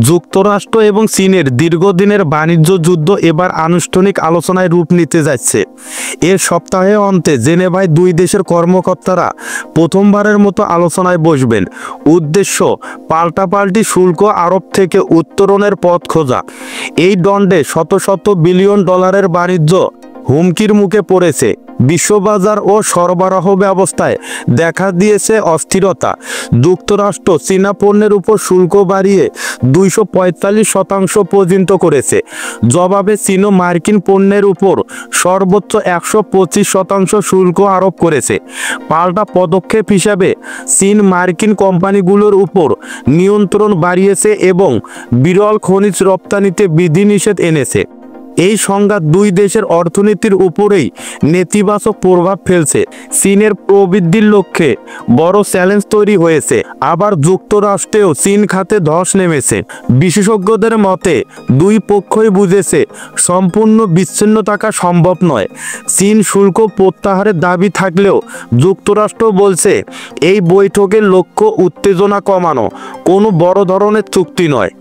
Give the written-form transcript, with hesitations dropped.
যুক্তরাষ্ট্র এবং চীনের দীর্ঘদিনের বাণিজ্য যুদ্ধ এবার আনুষ্ঠানিক আলোচনায় রূপ নিতে যাচ্ছে। এর সপ্তাহের অন্তে জেনেভায় দুই দেশের কর্মকর্তারা প্রথমবারের মতো আলোচনায় বসবেন। উদ্দেশ্য পাল্টাপাল্টি শুল্ক আরোপ থেকে উত্তরণের পথ খোঁজা। এই দণ্ডে শত শত বিলিয়ন ডলারের বাণিজ্য হুমকির মুখে পড়েছে। বিশ্ববাজার ও সরবরাহ ব্যবস্থায় দেখা দিয়েছে অস্থিরতা। যুক্তরাষ্ট্র চীনা পণ্যের উপর শুল্ক বাড়িয়ে 245% পর্যন্ত করেছে। জবাবে চীন মার্কিন পণ্যের উপর সর্বোচ্চ 125% শুল্ক আরোপ করেছে। পাল্টা পদক্ষেপ হিসাবে চীন মার্কিন কোম্পানিগুলোর উপর নিয়ন্ত্রণ বাড়িয়েছে এবং বিরল খনিজ রপ্তানিতে বিধিনিষেধ এনেছে। এই সংঘাত দুই দেশের অর্থনীতির উপরেই নেতিবাচক প্রভাব ফেলছে। চীনের প্রবৃদ্ধির লক্ষ্যে বড় চ্যালেঞ্জ তৈরি হয়েছে। আবার যুক্তরাষ্ট্রেও চীন খাতে ধস নেমেছে। বিশেষজ্ঞদের মতে দুই পক্ষই বুঝেছে সম্পূর্ণ বিচ্ছিন্ন থাকা সম্ভব নয়। চীন শুল্ক প্রত্যাহারের দাবি থাকলেও যুক্তরাষ্ট্র বলছে এই বৈঠকের লক্ষ্য উত্তেজনা কমানো, কোনো বড় ধরনের চুক্তি নয়।